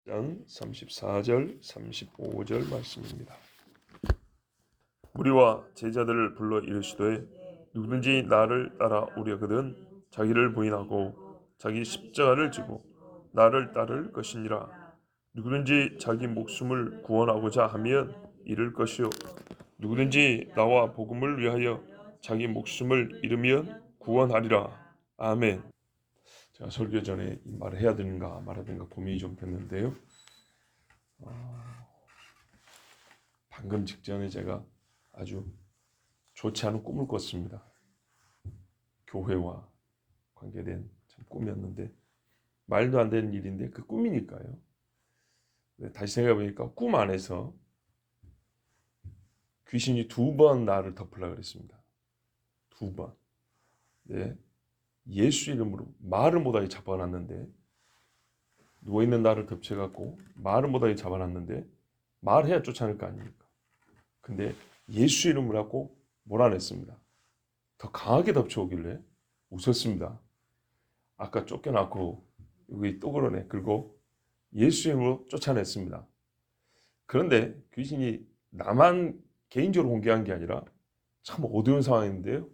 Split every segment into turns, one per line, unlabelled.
34절 35절 말씀입니다. 무리와 제자들을 불러 이르시되 누구든지 나를 따라 오려거든 자기를 부인하고 자기 십자가를 지고 나를 따를 것이니라. 누구든지 자기 목숨을 구원하고자 하면 잃을 것이요 누구든지 나와 복음을 위하여 자기 목숨을 잃으면 구원하리라. 아멘. 제가 설교 전에 이 말을 해야 되는가 말아야 되는가 고민이 좀 됐는데요. 방금 직전에 제가 아주 좋지 않은 꿈을 꿨습니다. 교회와 관계된 참 꿈이었는데 말도 안 되는 일인데 그 꿈이니까요. 다시 생각해보니까 꿈 안에서 귀신이 2번 나를 덮으려고 그랬습니다. 2번. 네. 예수 이름으로 말을 못하게 잡아놨는데 누워있는 나를 덮쳐갖고 말을 못하게 잡아놨는데 말해야 쫓아낼 거 아닙니까? 근데 예수 이름으로 하고 몰아냈습니다. 더 강하게 덮쳐오길래 웃었습니다. 아까 쫓겨났고 여기 또 그러네. 그리고 예수 이름으로 쫓아냈습니다. 그런데 귀신이 나만 개인적으로 공개한 게 아니라 참 어두운 상황인데요.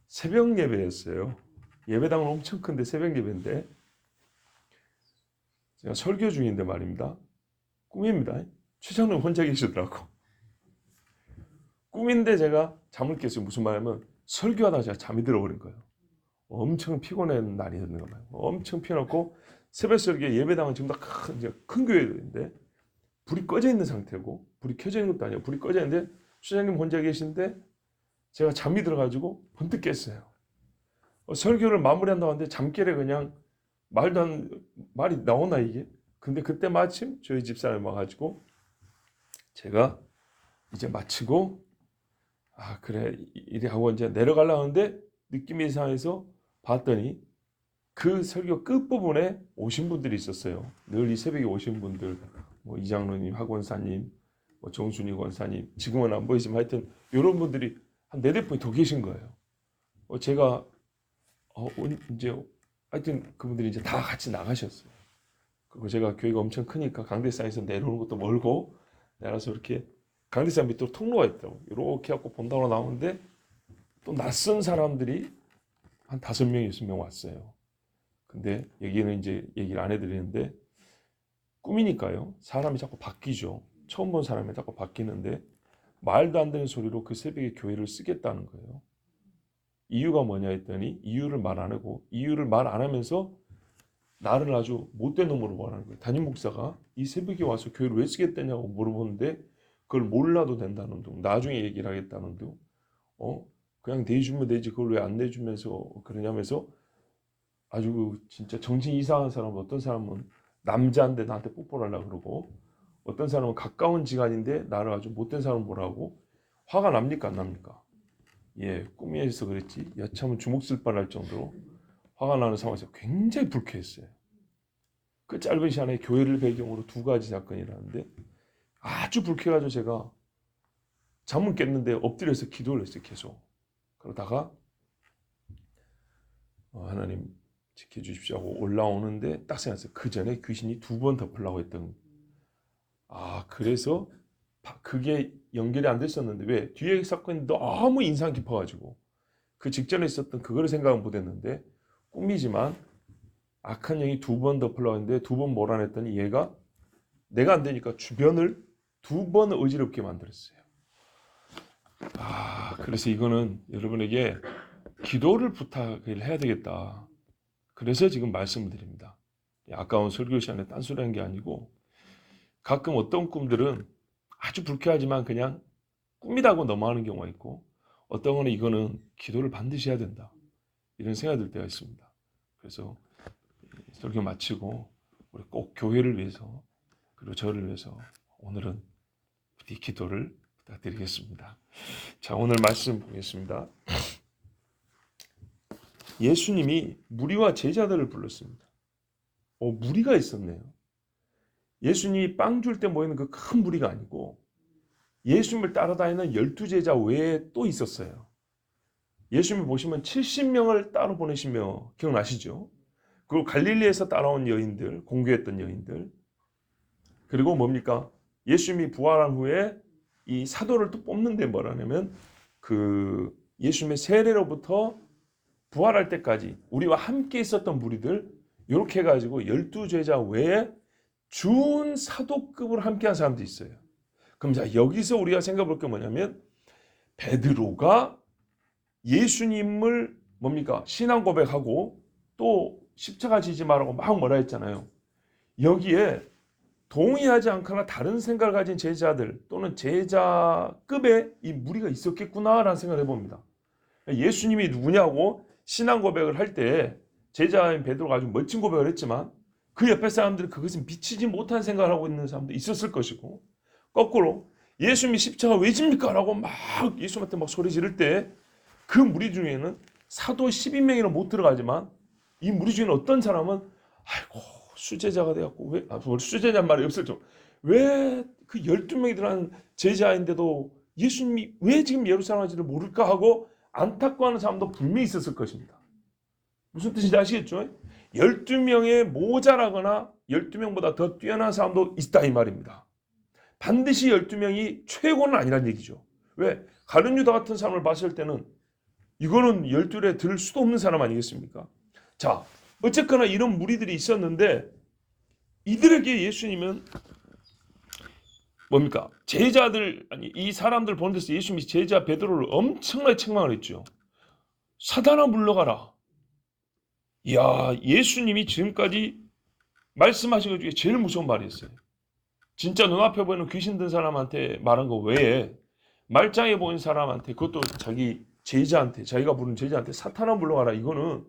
새벽 예배였어요. 예배당은 엄청 큰데 새벽 예배인데 제가 설교 중인데 말입니다. 꿈입니다. 최장로님 혼자 계시더라고. 꿈인데 제가 잠을 깼어요. 무슨 말이냐면 설교하다가 제가 잠이 들어버린 거예요. 엄청 피곤한 날이었는 거예요. 엄청 피곤하고 새벽 설교 예배당은 지금 다 큰 교회인데 불이 꺼져 있는 상태고 불이 켜져 있는 것도 아니에요. 불이 꺼져 있는데 수장님 혼자 계신데 제가 잠이 들어가지고 번뜩 깼어요. 설교를 마무리한다고 하는데 잠결에 그냥 말도 안 말이 나오나 이게? 근데 그때 마침 저희 집사람이 와가지고 제가 이제 마치고 그래 이래 하고 이제 내려가려고 하는데 느낌이 이상해서 봤더니 그 설교 끝부분에 오신 분들이 있었어요. 늘 이 새벽에 오신 분들 뭐 이장로님, 학원사님, 뭐 정순이 권사님 지금은 안 보이지만 하여튼 이런 분들이 한 4-5분이 더 계신 거예요. 제가 이제 하여튼 그분들이 이제 다 같이 나가셨어요. 그리고 제가 교회가 엄청 크니까 강대상에서 내려오는 것도 멀고 내려서 이렇게 강대상 밑으로 통로가 있더라고. 이렇게 하고 본다고 나오는데 또 낯선 사람들이 한 5명, 6명 왔어요. 근데 여기는 이제 얘기를 안 해드리는데 꿈이니까요. 사람이 자꾸 바뀌죠. 처음 본 사람이 자꾸 바뀌는데 말도 안 되는 소리로 그 새벽에 교회를 쓰겠다는 거예요. 이유가 뭐냐 했더니 이유를 말 안 하고 이유를 말 안 하면서 나를 아주 못된 놈으로 말하는 거예요. 담임 목사가 이 새벽에 와서 교회를 왜 쓰겠다냐고 물어보는데 그걸 몰라도 된다는 둥, 나중에 얘기를 하겠다는 둥, 그냥 내주면 되지 그걸 왜 안 내주면서 그러냐면서 아주 진짜 정신 이상한 사람. 어떤 사람은 남자인데 나한테 뽀뽀를 하려고 그러고 어떤 사람은 가까운 지간인데 나를 아주 못된 사람 보라고. 화가 납니까 안 납니까? 예, 꿈에서 그랬지 여차하면 주먹 쓸 뻔할 정도로 화가 나는 상황에서 굉장히 불쾌했어요. 그 짧은 시간에 교회를 배경으로 2가지 사건이 일어났는데 아주 불쾌해가지고 제가 잠은 깼는데 엎드려서 기도를 했어요. 계속. 그러다가 하나님 지켜주십시오 하고 올라오는데 딱 생각했어요. 그 전에 귀신이 2번 덮으려고 했던. 그래서 그게 연결이 안 됐었는데 왜? 뒤에 사건이 너무 인상 깊어가지고 그 직전에 있었던 그거를 생각은 못했는데 꿈이지만 악한 영이 2번 덮으려고 했는데 2번 몰아냈더니 얘가 내가 안 되니까 주변을 2번 어지럽게 만들었어요. 그래서 이거는 여러분에게 기도를 부탁을 해야 되겠다. 그래서 지금 말씀을 드립니다. 아까운 설교 시간에 딴소리한 게 아니고 가끔 어떤 꿈들은 아주 불쾌하지만 그냥 꿈이라고 넘어가는 경우가 있고 어떤 거는 이거는 기도를 반드시 해야 된다. 이런 생각이 들 때가 있습니다. 그래서 설교 마치고 우리 꼭 교회를 위해서 그리고 저를 위해서 오늘은 부디 기도를 부탁드리겠습니다. 자, 오늘 말씀 보겠습니다. 예수님이 무리와 제자들을 불렀습니다. 무리가 있었네요. 예수님이 빵 줄 때 모이는 그 큰 무리가 아니고 예수님을 따라다니는 12제자 외에 또 있었어요. 예수님을 보시면 70명을 따로 보내시며 기억나시죠? 그리고 갈릴리에서 따라온 여인들, 공교했던 여인들, 그리고 뭡니까? 예수님이 부활한 후에 이 사도를 또 뽑는데 뭐라냐면 그 예수님의 세례로부터 부활할 때까지 우리와 함께 있었던 무리들 이렇게 해가지고 12제자 외에 준 사도급으로 함께한 사람도 있어요. 그럼 자 여기서 우리가 생각해 볼 게 뭐냐면 베드로가 예수님을 뭡니까? 신앙 고백하고 또 십자가 지지 말라고 막 뭐라 했잖아요. 여기에 동의하지 않거나 다른 생각을 가진 제자들 또는 제자급의 이 무리가 있었겠구나라는 생각을 해봅니다. 예수님이 누구냐고 신앙 고백을 할 때 제자인 베드로가 아주 멋진 고백을 했지만 그 옆에 사람들은 그것은 미치지 못한 생각을 하고 있는 사람도 있었을 것이고 거꾸로 예수님이 십자가 왜 집니까? 라고 막 예수님한테 막 소리 지를 때 그 무리 중에는 사도 12명이나 못 들어가지만 이 무리 중에는 어떤 사람은 아이고 수제자가 돼갖고 왜 수제자란 말이 없을 정 왜 그 12명이 들어간 제자인데도 예수님이 왜 지금 예루살렘 와지를 모를까 하고 안타까워하는 사람도 분명히 있었을 것입니다. 무슨 뜻인지 아시겠죠? 12명에 모자라거나 12명보다 더 뛰어난 사람도 있다 이 말입니다. 반드시 12명이 최고는 아니란 얘기죠. 왜? 가룟 유다 같은 사람을 봤을 때는 이거는 12에 들 수도 없는 사람 아니겠습니까? 자, 어쨌거나 이런 무리들이 있었는데 이들에게 예수님은 뭡니까? 제자들 아니 이 사람들 보는 데서 예수님이 제자 베드로를 엄청나게 책망을 했죠. 사단아 물러가라. 이야, 예수님이 지금까지 말씀하신 것 중에 제일 무서운 말이었어요. 진짜 눈앞에 보이는 귀신 든 사람한테 말한 거 외에 말짱해 보이는 사람한테 그것도 자기 제자한테 자기가 부른 제자한테 사탄아 물러가라. 이거는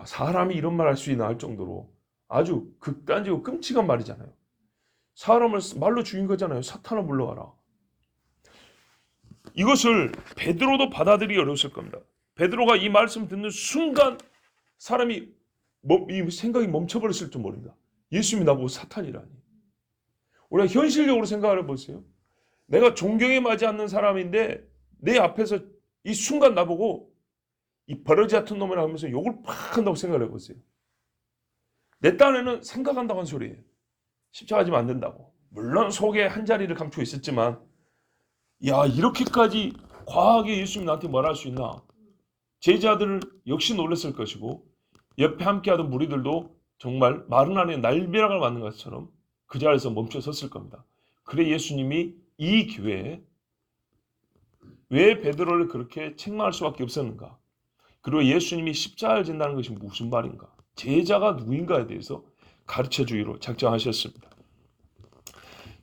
사람이 이런 말 할 수 있나 할 정도로 아주 극단적이고 끔찍한 말이잖아요. 사람을 말로 죽인 거잖아요. 사탄아 물러가라. 이것을 베드로도 받아들이기 어려웠을 겁니다. 베드로가 이 말씀 듣는 순간 사람이 이 생각이 멈춰버렸을 줄 모릅니다. 예수님이 나보고 사탄이라니. 우리가 현실적으로 생각을 해보세요. 내가 존경에 맞지 않는 사람인데 내 앞에서 이 순간 나보고 이 버러지 같은 놈이라 하면서 욕을 팍 한다고 생각을 해보세요. 내 딴에는 생각한다고 한 소리예요. 십자가 지면 안 된다고. 물론 속에 한 자리를 감추고 있었지만 야 이렇게까지 과하게 예수님 나한테 뭐라 할 수 있나. 제자들 역시 놀랐을 것이고 옆에 함께하던 무리들도 정말 마른 안에 날벼락을 맞는 것처럼 그 자리에서 멈춰 섰을 겁니다. 그래 예수님이 이 기회에 왜 베드로를 그렇게 책망할 수밖에 없었는가? 그리고 예수님이 십자가를 진다는 것이 무슨 말인가? 제자가 누구인가에 대해서 가르쳐주기로 작정하셨습니다.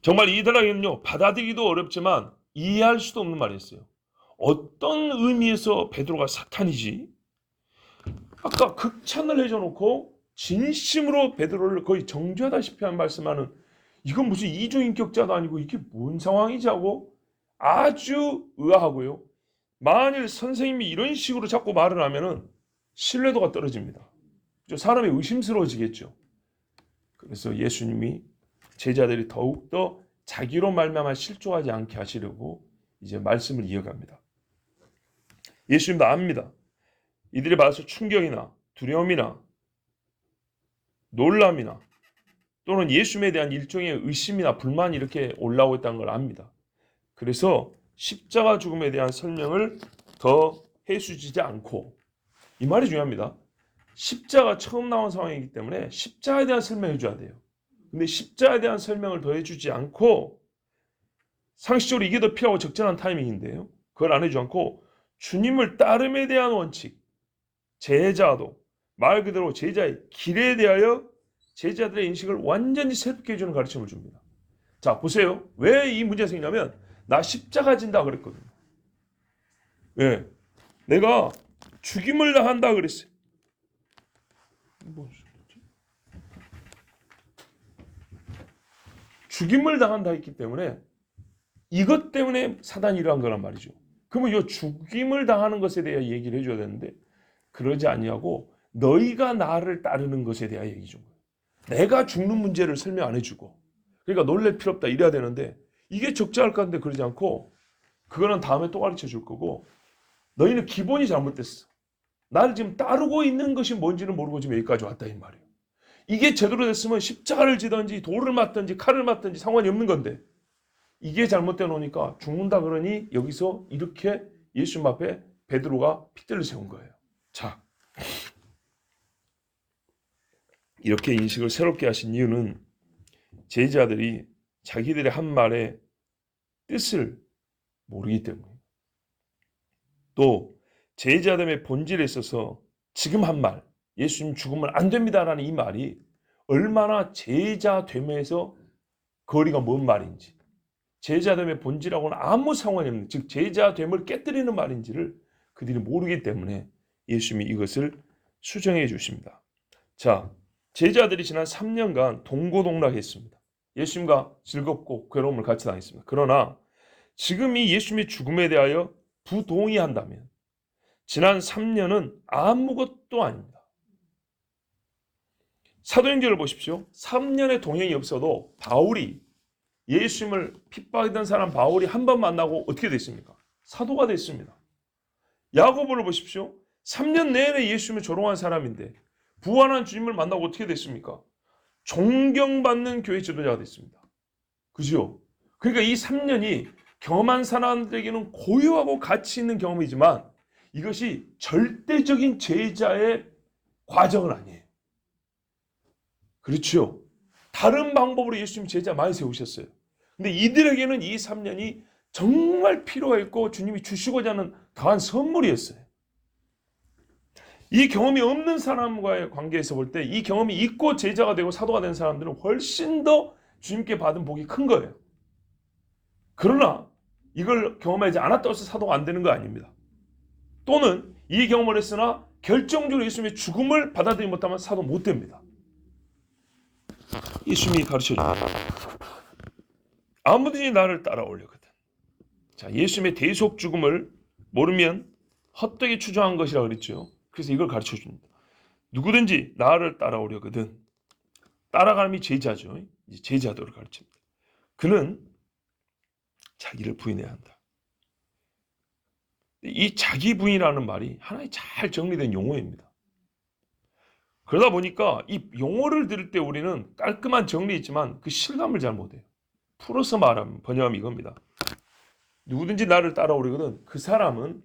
정말 이들에게는요 받아들이기도 어렵지만 이해할 수도 없는 말이었어요. 어떤 의미에서 베드로가 사탄이지? 아까 극찬을 해줘놓고 진심으로 베드로를 거의 정죄하다시피 한 말씀하는 이건 무슨 이중인격자도 아니고 이게 뭔 상황이지 하고 아주 의아하고요. 만일 선생님이 이런 식으로 자꾸 말을 하면은 신뢰도가 떨어집니다. 사람이 의심스러워지겠죠. 그래서 예수님이 제자들이 더욱더 자기로 말미암아 실족하지 않게 하시려고 이제 말씀을 이어갑니다. 예수님도 압니다. 이들이 받아서 충격이나 두려움이나 놀람이나 또는 예수님에 대한 일종의 의심이나 불만이 이렇게 올라오고 있다는 걸 압니다. 그래서 십자가 죽음에 대한 설명을 더 해주지 않고 이 말이 중요합니다. 십자가 처음 나온 상황이기 때문에 십자가에 대한 설명을 해줘야 돼요. 근데 십자가에 대한 설명을 더 해주지 않고 상식적으로 이게 더 필요하고 적절한 타이밍인데요. 그걸 안 해주지 않고 주님을 따름에 대한 원칙, 제자도 말 그대로 제자의 길에 대하여 제자들의 인식을 완전히 새롭게 해주는 가르침을 줍니다. 자 보세요. 왜 이 문제가 생기냐면 나 십자가 진다 그랬거든요. 왜? 내가 죽임을 당한다 그랬어요. 죽임을 당한다 했기 때문에 이것 때문에 사단이 일어난 거란 말이죠. 그러면 이 죽임을 당하는 것에 대해 얘기를 해줘야 되는데 그러지 아니하고 너희가 나를 따르는 것에 대한 얘기죠. 내가 죽는 문제를 설명 안 해주고 그러니까 놀랄 필요 없다 이래야 되는데 이게 적절할 것 같은데 그러지 않고 그거는 다음에 또 가르쳐 줄 거고 너희는 기본이 잘못됐어. 나를 지금 따르고 있는 것이 뭔지는 모르고 지금 여기까지 왔다 이 말이에요. 이게 제대로 됐으면 십자가를 지든지 돌을 맞든지 칼을 맞든지 상관이 없는 건데 이게 잘못돼 놓으니까 죽는다 그러니 여기서 이렇게 예수님 앞에 베드로가 핏대를 세운 거예요. 자, 이렇게 인식을 새롭게 하신 이유는 제자들이 자기들의 한 말의 뜻을 모르기 때문이에요. 또 제자됨의 본질에 있어서 지금 한 말, 예수님 죽으면 안 됩니다라는 이 말이 얼마나 제자됨에서 거리가 먼 말인지, 제자됨의 본질하고는 아무 상관이 없는, 즉 제자됨을 깨뜨리는 말인지를 그들이 모르기 때문에 예수님이 이것을 수정해 주십니다. 자, 제자들이 지난 3년간 동고동락했습니다. 예수님과 즐겁고 괴로움을 같이 당했습니다. 그러나 지금 이 예수님의 죽음에 대하여 부동의한다면 지난 3년은 아무것도 아닙니다. 사도행전을 보십시오. 3년의 동행이 없어도 바울이 예수님을 핍박했던 사람 바울이 한 번 만나고 어떻게 됐습니까? 사도가 됐습니다. 야고보를 보십시오. 3년 내내 예수님을 조롱한 사람인데 부활한 주님을 만나고 어떻게 됐습니까? 존경받는 교회 지도자가 됐습니다. 그죠? 그러니까 이 3년이 경험한 사람들에게는 고유하고 가치 있는 경험이지만 이것이 절대적인 제자의 과정은 아니에요. 그렇죠? 다른 방법으로 예수님 제자 많이 세우셨어요. 근데 이들에게는 이 3년이 정말 필요가 있고 주님이 주시고자 하는 더한 선물이었어요. 이 경험이 없는 사람과의 관계에서 볼 때 이 경험이 있고 제자가 되고 사도가 된 사람들은 훨씬 더 주님께 받은 복이 큰 거예요. 그러나 이걸 경험하지 않았다고 해서 사도가 안 되는 거 아닙니다. 또는 이 경험을 했으나 결정적으로 예수님의 죽음을 받아들이지 못하면 사도 못 됩니다. 예수님이 가르쳐줍니다. 아무든지 나를 따라오려거든. 자, 예수님의 대속 죽음을 모르면 헛되게 추정한 것이라 그랬죠. 그래서 이걸 가르쳐줍니다. 누구든지 나를 따라오려거든. 따라가는 제자죠. 제자도를 가르칩니다. 그는 자기를 부인해야 한다. 이 자기 부인이라는 말이 하나의 잘 정리된 용어입니다. 그러다 보니까 이 용어를 들을 때 우리는 깔끔한 정리있지만 그 실감을 잘 못해요. 풀어서 말하면 번역하면 이겁니다. 누구든지 나를 따라오려거든 그 사람은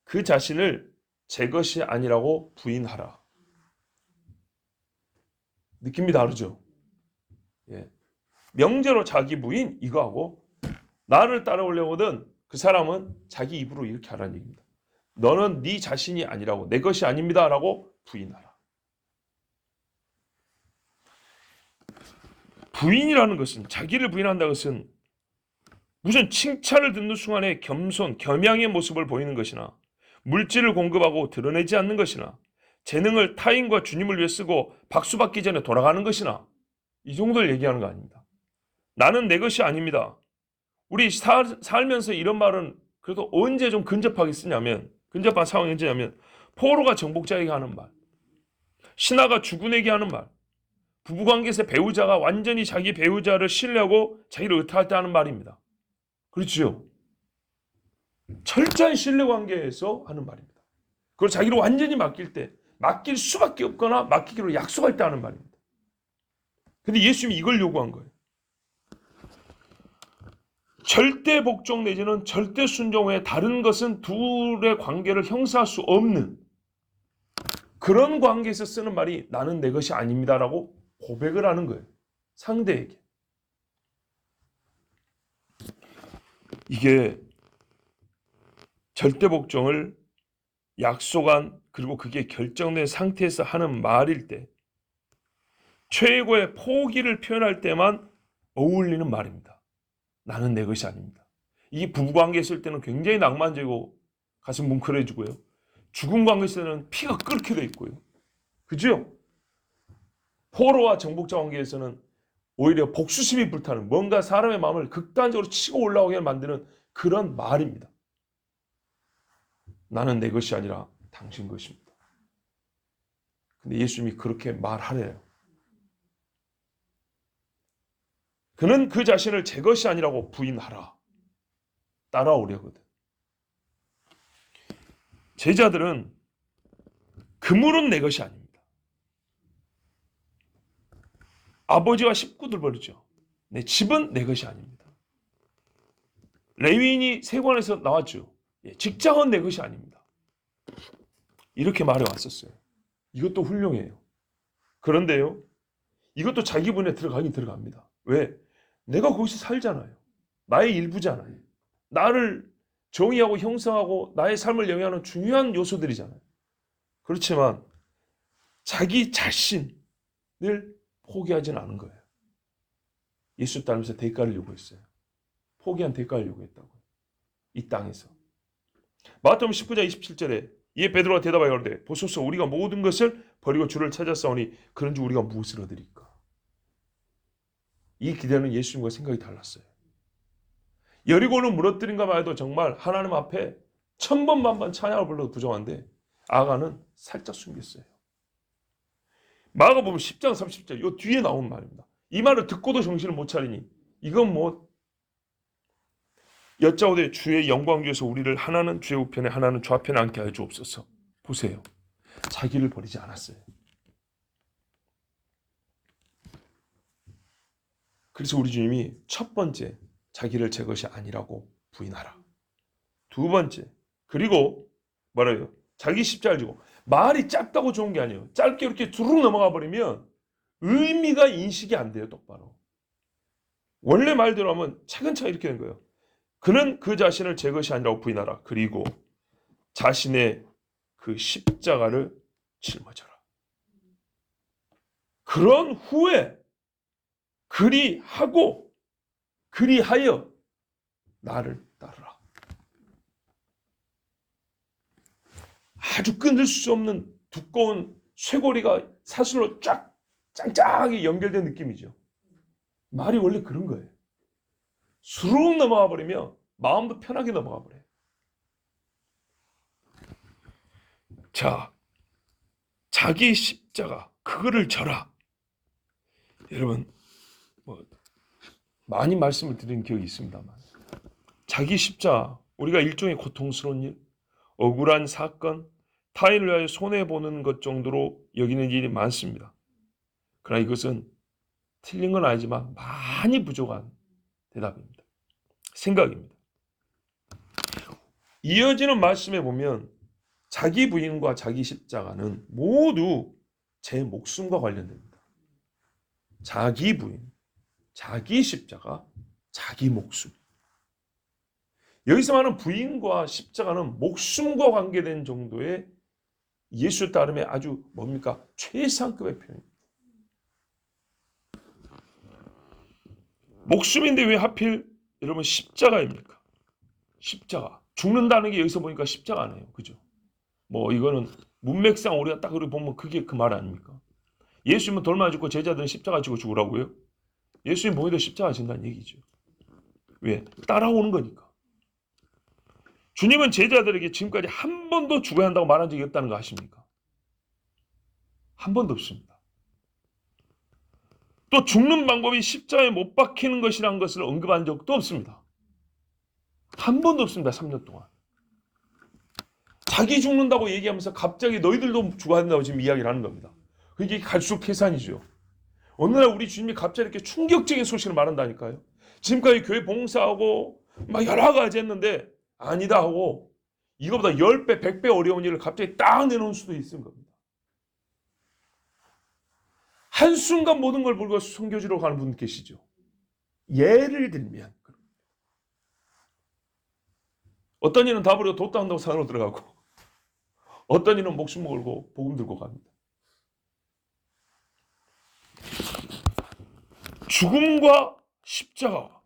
그 자신을 제 것이 아니라고 부인하라. 느낌이 다르죠? 예. 명제로 자기 부인 이거하고 나를 따라오려거든 그 사람은 자기 입으로 이렇게 하라는 얘기입니다. 너는 네 자신이 아니라고 내 것이 아닙니다 라고 부인하라. 부인이라는 것은 자기를 부인한다는 것은 무슨 칭찬을 듣는 순간에 겸손, 겸양의 모습을 보이는 것이나 물질을 공급하고 드러내지 않는 것이나 재능을 타인과 주님을 위해 쓰고 박수받기 전에 돌아가는 것이나 이 정도를 얘기하는 거 아닙니다. 나는 내 것이 아닙니다. 우리 살면서 이런 말은 그래도 언제 좀 근접하게 쓰냐면 근접한 상황이 언제냐면 포로가 정복자에게 하는 말, 신하가 주군에게 하는 말, 부부관계에서 배우자가 완전히 자기 배우자를 신뢰하고 자기를 의탁할 때 하는 말입니다. 그렇죠? 철저한 신뢰관계에서 하는 말입니다. 그걸 자기를 완전히 맡길 때 맡길 수밖에 없거나 맡기기로 약속할 때 하는 말입니다. 근데 예수님이 이걸 요구한 거예요. 절대 복종 내지는 절대 순종 외에 다른 것은 둘의 관계를 형성할 수 없는 그런 관계에서 쓰는 말이 나는 내 것이 아닙니다라고 고백을 하는 거예요. 상대에게. 이게 절대 복종을 약속한 그리고 그게 결정된 상태에서 하는 말일 때 최고의 포기를 표현할 때만 어울리는 말입니다. 나는 내 것이 아닙니다. 이게 부부관계 있을 때는 굉장히 낭만적이고 가슴 뭉클해지고요. 죽음 관계 있을 때는 피가 끓게 돼 있고요. 그죠? 포로와 정복자 관계에서는 오히려 복수심이 불타는 뭔가 사람의 마음을 극단적으로 치고 올라오게 만드는 그런 말입니다. 나는 내 것이 아니라 당신 것입니다. 근데 예수님이 그렇게 말하래요. 그는 그 자신을 제 것이 아니라고 부인하라. 따라오려거든. 제자들은 그물은 내 것이 아닙니다. 아버지와 식구들 버리죠. 내 집은 내 것이 아닙니다. 레위인이 세관에서 나왔죠. 직장은 내 것이 아닙니다. 이렇게 말해 왔었어요. 이것도 훌륭해요. 그런데요, 이것도 자기 분에 들어가긴 들어갑니다. 왜? 내가 거기서 살잖아요. 나의 일부잖아요. 나를 정의하고 형성하고 나의 삶을 영위하는 중요한 요소들이잖아요. 그렇지만 자기 자신을 포기하지는 않은 거예요. 예수 따르면서 대가를 요구했어요. 포기한 대가를 요구했다고요. 이 땅에서. 마태복음 19장 27절에 이에 베드로가 대답하여 가로되 보소서 우리가 모든 것을 버리고 주를 찾았사오니 그런즉 우리가 무엇을 얻으리까? 이 기대는 예수님과 생각이 달랐어요. 여리고를 무너뜨린가 봐도 정말 하나님 앞에 천번 만번 찬양을 불러도 부정한데 아가는 살짝 숨겼어요. 마가복음 10장 30절 이 뒤에 나온 말입니다. 이 말을 듣고도 정신을 못 차리니 이건 뭐 여짜오되 주의 영광 중에서 우리를 하나는 주의 우편에 하나는 좌편에 앉게 하여 주옵소서. 보세요. 자기를 버리지 않았어요. 그래서 우리 주님이 첫 번째 자기를 제 것이 아니라고 부인하라. 두 번째 그리고 뭐라요? 자기 십자가를 지고 말이 짧다고 좋은 게 아니에요. 짧게 이렇게 두룩 넘어가 버리면 의미가 인식이 안 돼요. 똑바로. 원래 말대로 하면 차근차근 이렇게 된 거예요. 그는 그 자신을 제 것이 아니라고 부인하라. 그리고 자신의 그 십자가를 짊어져라. 그런 후에 그리하여 나를 따르라. 아주 끊을 수 없는 두꺼운 쇠고리가 사슬로 쫙 짱짱하게 연결된 느낌이죠. 말이 원래 그런 거예요. 수룩 넘어가 버리면 마음도 편하게 넘어가 버려요. 자, 자기 십자가 그거를 져라. 여러분 많이 말씀을 드린 기억이 있습니다만 자기 십자가 우리가 일종의 고통스러운 일, 억울한 사건, 타인을 위하여 손해보는 것 정도로 여기는 일이 많습니다. 그러나 이것은 틀린 건 아니지만 많이 부족한 대답입니다. 생각입니다. 이어지는 말씀에 보면 자기 부인과 자기 십자가는 모두 제 목숨과 관련됩니다. 자기 부인, 자기 십자가, 자기 목숨. 여기서 말하는 부인과 십자가는 목숨과 관계된 정도의 예수 따름의 아주 뭡니까? 최상급의 표현입니다. 목숨인데 왜 하필 여러분 십자가입니까? 십자가. 죽는다는 게 여기서 보니까 십자가 아니에요. 그죠? 뭐 이거는 문맥상 우리가 딱 그렇게 보면 그게 그 말 아닙니까? 예수님은 돌만 죽고 제자들은 십자가 지고 죽으라고요? 예수님 보기도 십자가 진다는 얘기죠. 왜? 따라오는 거니까. 주님은 제자들에게 지금까지 한 번도 죽어야 한다고 말한 적이 없다는 거 아십니까? 한 번도 없습니다. 또 죽는 방법이 십자가에 못 박히는 것이라는 것을 언급한 적도 없습니다. 한 번도 없습니다. 3년 동안. 자기 죽는다고 얘기하면서 갑자기 너희들도 죽어야 된다고 지금 이야기를 하는 겁니다. 그게 갈수록 계산이죠. 어느 날 우리 주님이 갑자기 이렇게 충격적인 소식을 말한다니까요. 지금까지 교회 봉사하고 막 여러 가지 했는데 아니다 하고 이거보다 10배, 100배 어려운 일을 갑자기 딱 내놓을 수도 있는 겁니다. 한순간 모든 걸 버리고 선교지로 가는 분 계시죠. 예를 들면 어떤 이는 다 버리고 도땅한다고 산으로 들어가고 어떤 이는 목숨 걸고 복음 들고 갑니다. 죽음과 십자가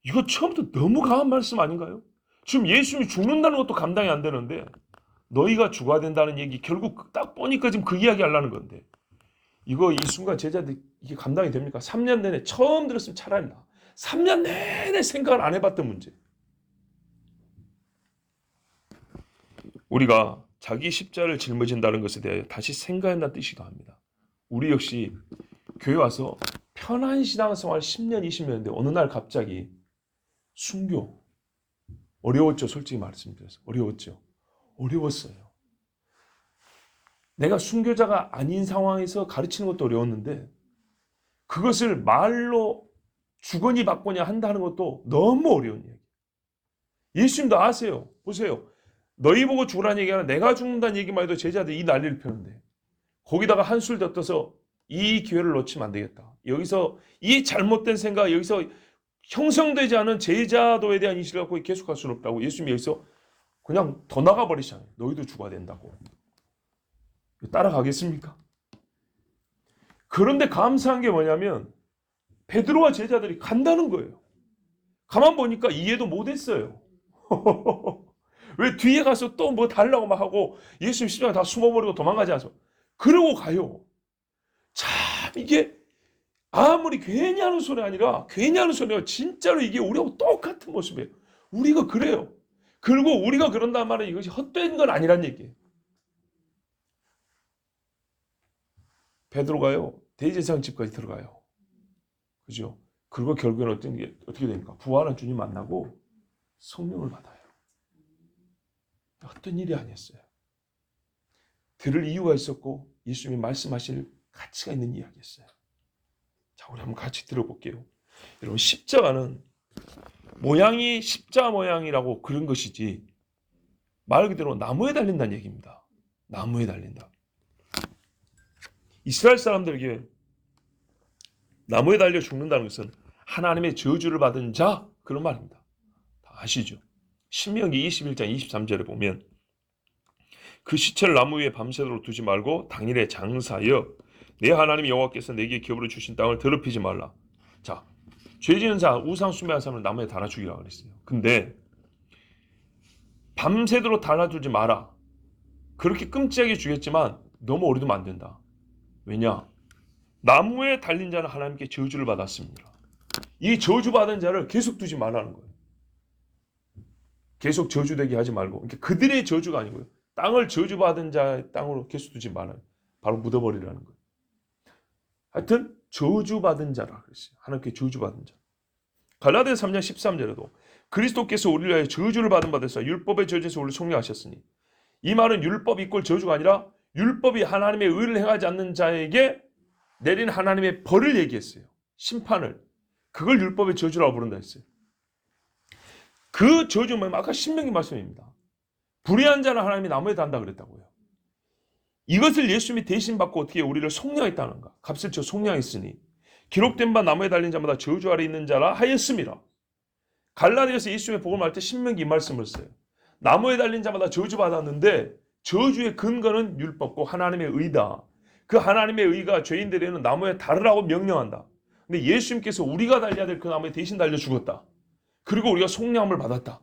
이거 처음부터 너무 강한 말씀 아닌가요? 지금 예수님이 죽는다는 것도 감당이 안 되는데 너희가 죽어야 된다는 얘기 결국 딱 보니까 지금 그 이야기 하려는 건데 이거 이 순간 제자들 이게 감당이 됩니까? 3년 내내 처음 들었으면 차라리 나 3년 내내 생각을 안 해봤던 문제. 우리가 자기 십자를 짊어진다는 것에 대해 다시 생각한다는 뜻이기도 합니다. 우리 역시 교회 와서 편한 신앙생활 10년, 20년인데 어느 날 갑자기 순교 어려웠죠. 솔직히 말씀드려서 어려웠죠. 어려웠어요. 내가 순교자가 아닌 상황에서 가르치는 것도 어려웠는데 그것을 말로 주거니 받거니 한다는 것도 너무 어려운 얘기. 예수님도 아세요. 보세요. 너희 보고 죽으라는 얘기 아니라 내가 죽는다는 얘기만 해도 제자들이 이 난리를 펴는데 거기다가 한술 더 떠서 이 기회를 놓치면 안 되겠다. 여기서 이 잘못된 생각, 여기서 형성되지 않은 제자도에 대한 인식을 갖고 계속할 수는 없다고 예수님이 여기서 그냥 더 나가버리잖아요. 너희도 죽어야 된다고. 따라가겠습니까? 그런데 감사한 게 뭐냐면 베드로와 제자들이 간다는 거예요. 가만 보니까 이해도 못했어요. 왜 뒤에 가서 또 뭐 달라고 막 하고 예수님 십자가에 다 숨어버리고 도망가지 않아서 그러고 가요. 참 이게 아무리 괜히 하는 소리 아니라 괜히 하는 소리가 진짜로 이게 우리하고 똑같은 모습이에요. 우리가 그래요. 그리고 우리가 그런단 말은 이것이 헛된 건 아니란 얘기예요. 베드로가요 대제사장 집까지 들어가요. 그죠? 그리고 결국에는 어떻게 됩니까? 부활한 주님 만나고 성령을 받아요. 어떤 일이 아니었어요. 들을 이유가 있었고 예수님이 말씀하실 가치가 있는 이야기였어요. 자, 우리 한번 같이 들어볼게요. 여러분 십자가는 모양이 십자 모양이라고 그런 것이지 말 그대로 나무에 달린다는 얘기입니다. 나무에 달린다. 이스라엘 사람들에게 나무에 달려 죽는다는 것은 하나님의 저주를 받은 자 그런 말입니다. 다 아시죠? 신명기 21장 23절에 보면 그 시체를 나무 위에 밤새도록 두지 말고 당일에 장사하여 내 하나님 여호와께서 내게 기업으로 주신 땅을 더럽히지 말라. 자, 죄지은 자, 우상 숭배한 사람을 나무에 달아 죽이라고 그랬어요. 근데 밤새도록 달아두지 마라. 그렇게 끔찍하게 죽였지만 너무 오래 두면 안 된다. 왜냐? 나무에 달린 자는 하나님께 저주를 받았습니다. 이 저주받은 자를 계속 두지 말라는 거예요. 계속 저주되게 하지 말고 그러니까 그들의 저주가 아니고요. 땅을 저주받은 자의 땅으로 계속 두지 말아요. 바로 묻어버리라는 거예요. 하여튼 저주받은 자라 그랬어요. 하나님께 저주받은 자. 갈라디아서 3장 13절에도 그리스도께서 우리를 위하여 저주를 받은 바 되사 율법의 저주에서 우리를 속량하셨으니 이 말은 율법 이꼴 저주가 아니라 율법이 하나님의 의를 행하지 않는 자에게 내린 하나님의 벌을 얘기했어요. 심판을. 그걸 율법의 저주라고 부른다 했어요. 그 저주는 아까 신명기 말씀입니다. 불의한 자는 하나님이 나무에 단다 그랬다고요. 이것을 예수님이 대신 받고 어떻게 우리를 속량했다는가. 값을 쳐 속량했으니 기록된 바 나무에 달린 자마다 저주 아래 있는 자라 하였음이라. 갈라디아서 예수님의 복음을 할 때 신명기 이 말씀을 써요. 나무에 달린 자마다 저주받았는데 저주의 근거는 율법고 하나님의 의다. 그 하나님의 의가 죄인들에게는 나무에 달으라고 명령한다. 근데 예수님께서 우리가 달려야 될 그 나무에 대신 달려 죽었다. 그리고 우리가 속량함을 받았다.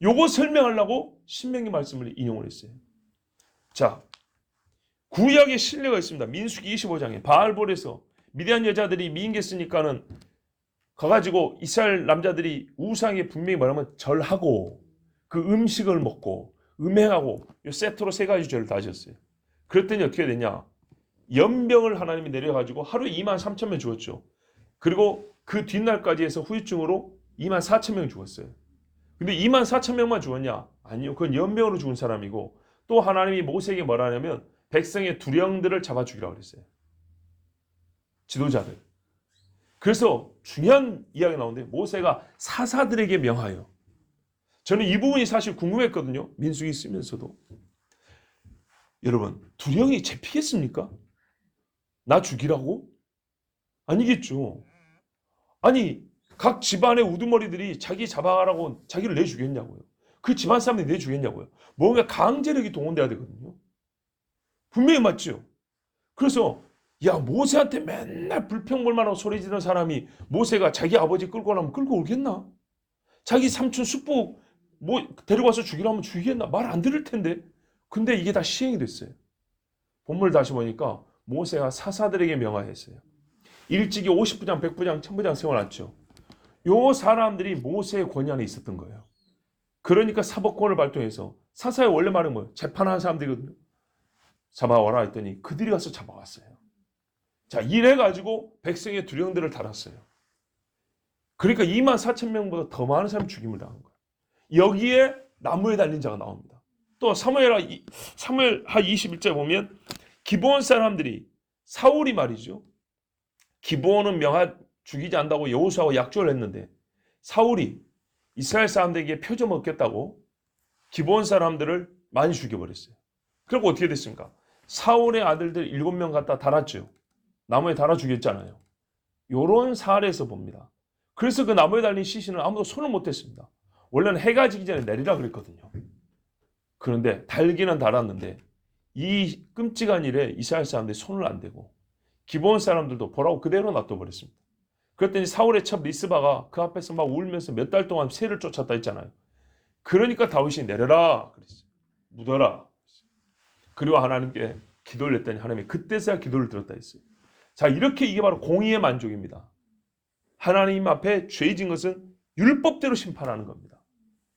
요거 설명하려고 신명기 말씀을 인용을 했어요. 자, 구약의 신뢰가 있습니다. 민수기 25장에 바알볼에서 미디안 여자들이 미인계 쓰니까는 가가지고 이스라엘 남자들이 우상에 분명히 말하면 절하고 그 음식을 먹고 음행하고 요 세트로 세 가지 죄를 다 지었어요. 그랬더니 어떻게 되냐? 연병을 하나님이 내려가지고 하루에 23,000명 죽었죠. 그리고 그 뒷날까지 해서 후유증으로 24,000명 죽었어요. 근데 24,000명만 죽었냐? 아니요. 그건 연병으로 죽은 사람이고 또 하나님이 모세에게 뭐라 하냐면 백성의 두령들을 잡아 죽이라고 그랬어요. 지도자들. 그래서 중요한 이야기가 나오는데 모세가 사사들에게 명하여. 저는 이 부분이 사실 궁금했거든요. 민수기 쓰면서도. 여러분, 두령이 잡히겠습니까? 나 죽이라고? 아니겠죠. 아니, 각 집안의 우두머리들이 자기 잡아가라고 자기를 내주겠냐고요. 그 집안 사람들이 내주겠냐고요. 뭔가 강제력이 동원돼야 되거든요. 분명히 맞죠. 그래서 야 모세한테 맨날 불평불만하고 소리 지르는 사람이 모세가 자기 아버지 끌고 나면 끌고 오겠나? 자기 삼촌 숙부 뭐 데리고 와서 죽이라면 죽이겠나? 말 안 들을 텐데. 근데 이게 다 시행이 됐어요. 본문을 다시 보니까 모세가 사사들에게 명하였어요. 일찍이 50부장, 100부장, 1000부장 세워놨죠. 요 사람들이 모세의 권위 안에 있었던 거예요. 그러니까 사법권을 발동해서 사사의 원래 말은 뭐예요? 재판하는 사람들이거든요. 잡아와라 했더니 그들이 가서 잡아왔어요. 자, 이래가지고 백성의 두령들을 달았어요. 그러니까 24,000명보다 더 많은 사람이 죽임을 당한 거예요. 여기에 나무에 달린 자가 나옵니다. 또 사무엘하 21절에 보면 기브온 사람들이 사울이 말이죠. 기브온은 죽이지 않는다고 여호수아와 약조를 했는데 사울이 이스라엘 사람들에게 표적 먹겠다고 기브온 사람들을 많이 죽여버렸어요. 그리고 어떻게 됐습니까? 사울의 아들들 7명 갖다 달았죠. 나무에 달아 죽였잖아요. 요런 사례에서 봅니다. 그래서 그 나무에 달린 시신은 아무도 손을 못 댔습니다. 원래는 해가 지기 전에 내리라 그랬거든요. 그런데 달기는 달았는데 이 끔찍한 일에 이스라엘 사람들이 손을 안 대고 기브온 사람들도 보라고 그대로 놔둬버렸습니다. 그랬더니 사울의 첩 리스바가 그 앞에서 막 울면서 몇 달 동안 새를 쫓았다 했잖아요. 그러니까 다윗이 내려라 그랬어요. 묻어라. 그리고 하나님께 기도를 했더니 하나님이 그때서야 기도를 들었다 했어요. 자, 이렇게 이게 바로 공의의 만족입니다. 하나님 앞에 죄진 것은 율법대로 심판하는 겁니다.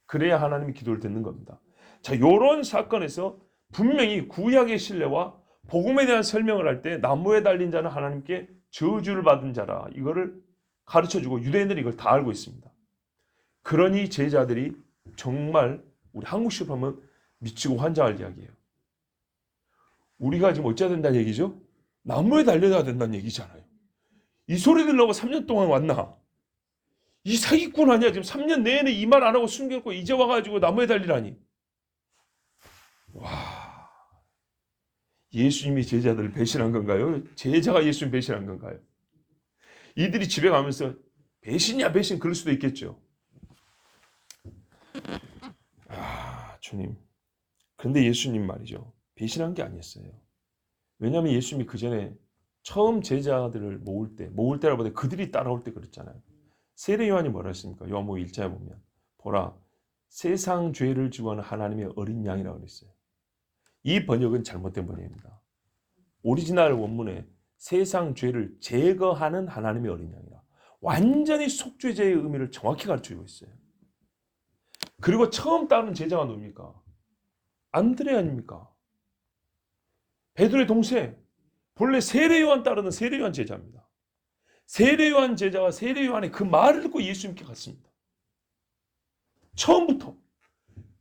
그래야 하나님이 기도를 듣는 겁니다. 자, 이런 사건에서 분명히 구약의 신뢰와 복음에 대한 설명을 할 때 나무에 달린 자는 하나님께 저주를 받은 자라 이거를 가르쳐주고 유대인들이 이걸 다 알고 있습니다. 그러니 제자들이 정말 우리 한국식으로 하면 미치고 환장할 이야기예요. 우리가 지금 어찌해야 된다는 얘기죠? 나무에 달려야 된다는 얘기잖아요. 이 소리 들으려고 3년 동안 왔나? 이 사기꾼 아니야? 지금 3년 내내 이 말 안 하고 숨겼고 이제 와가지고 나무에 달리라니. 와, 예수님이 제자들을 배신한 건가요? 제자가 예수님 배신한 건가요? 이들이 집에 가면서 배신이야 배신 그럴 수도 있겠죠. 주님. 그런데 예수님 말이죠. 배신한 게 아니었어요. 왜냐하면 예수님이 그 전에 처음 제자들을 모을 때라보다 그들이 따라올 때 그랬잖아요. 세례 요한이 뭐라 했습니까? 요한복음 1장에 보면 보라 세상 죄를 지고 하는 하나님의 어린 양이라고 그랬어요. 이 번역은 잘못된 번역입니다. 오리지널 원문에 세상 죄를 제거하는 하나님의 어린 양이라 완전히 속죄제의 의미를 정확히 가르치고 있어요. 그리고 처음 따른 제자가 누굽니까? 안드레 아닙니까? 베드로의 동생. 본래 세례 요한 따르는 세례 요한 제자입니다. 세례 요한 제자가 세례 요한의 그 말을 듣고 예수님께 갔습니다. 처음부터.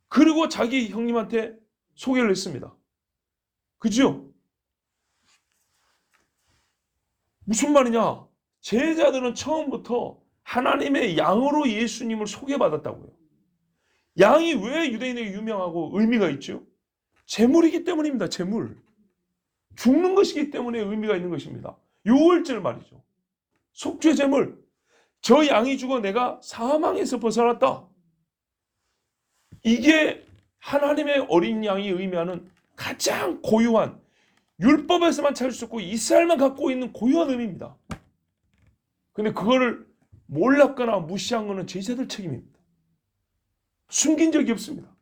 그리고 자기 형님한테 소개를 했습니다. 그죠? 무슨 말이냐? 제자들은 처음부터 하나님의 양으로 예수님을 소개받았다고요. 양이 왜 유대인에게 유명하고 의미가 있죠? 제물이기 때문입니다. 제물. 죽는 것이기 때문에 의미가 있는 것입니다. 유월절 말이죠. 속죄 제물. 저 양이 죽어 내가 사망에서 벗어났다. 이게 하나님의 어린 양이 의미하는 가장 고유한 율법에서만 찾을 수 없고 이스라엘만 갖고 있는 고유한 의미입니다. 근데 그거를 몰랐거나 무시한 것은 제자들 책임입니다. 숨긴 적이 없습니다.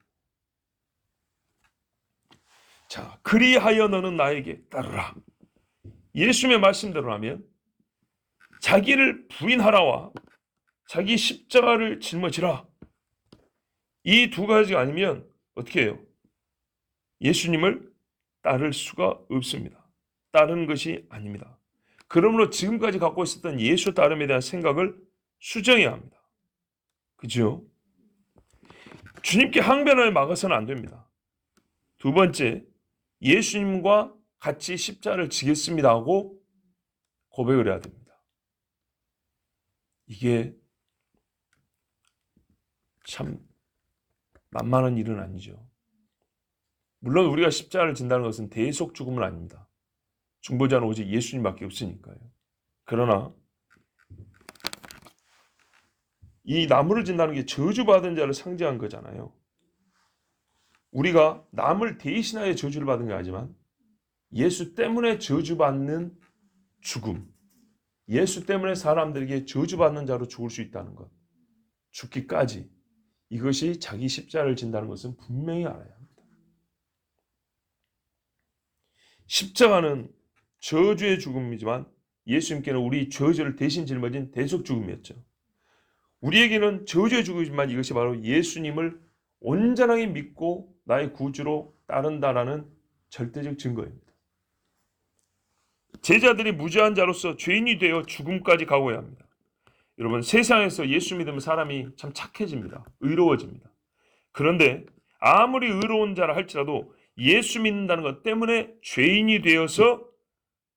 자, 그리하여 너는 나에게 따르라. 예수님의 말씀대로 하면 자기를 부인하라와 자기 십자가를 짊어지라. 이 두 가지가 아니면 어떻게 해요? 예수님을 따를 수가 없습니다. 따르는 것이 아닙니다. 그러므로 지금까지 갖고 있었던 예수 따름에 대한 생각을 수정해야 합니다. 그죠? 주님께 항변을 막아서는 안 됩니다. 두 번째, 예수님과 같이 십자가를 지겠습니다 하고 고백을 해야 됩니다. 이게 참 만만한 일은 아니죠. 물론 우리가 십자가를 진다는 것은 대속 죽음은 아닙니다. 중보자는 오직 예수님밖에 없으니까요. 그러나 이 나무를 진다는 게 저주받은 자를 상징한 거잖아요. 우리가 남을 대신하여 저주를 받은 게 아니지만 예수 때문에 저주받는 죽음, 예수 때문에 사람들에게 저주받는 자로 죽을 수 있다는 것, 죽기까지 이것이 자기 십자가를 진다는 것은 분명히 알아야 합니다. 십자가는 저주의 죽음이지만 예수님께는 우리 저주를 대신 짊어진 대속 죽음이었죠. 우리에게는 저주의 죽음이지만 이것이 바로 예수님을 온전하게 믿고 나의 구주로 따른다라는 절대적 증거입니다. 제자들이 무죄한 자로서 죄인이 되어 죽음까지 가고야 합니다. 여러분, 세상에서 예수 믿으면 사람이 참 착해집니다. 의로워집니다. 그런데 아무리 의로운 자라 할지라도 예수 믿는다는 것 때문에 죄인이 되어서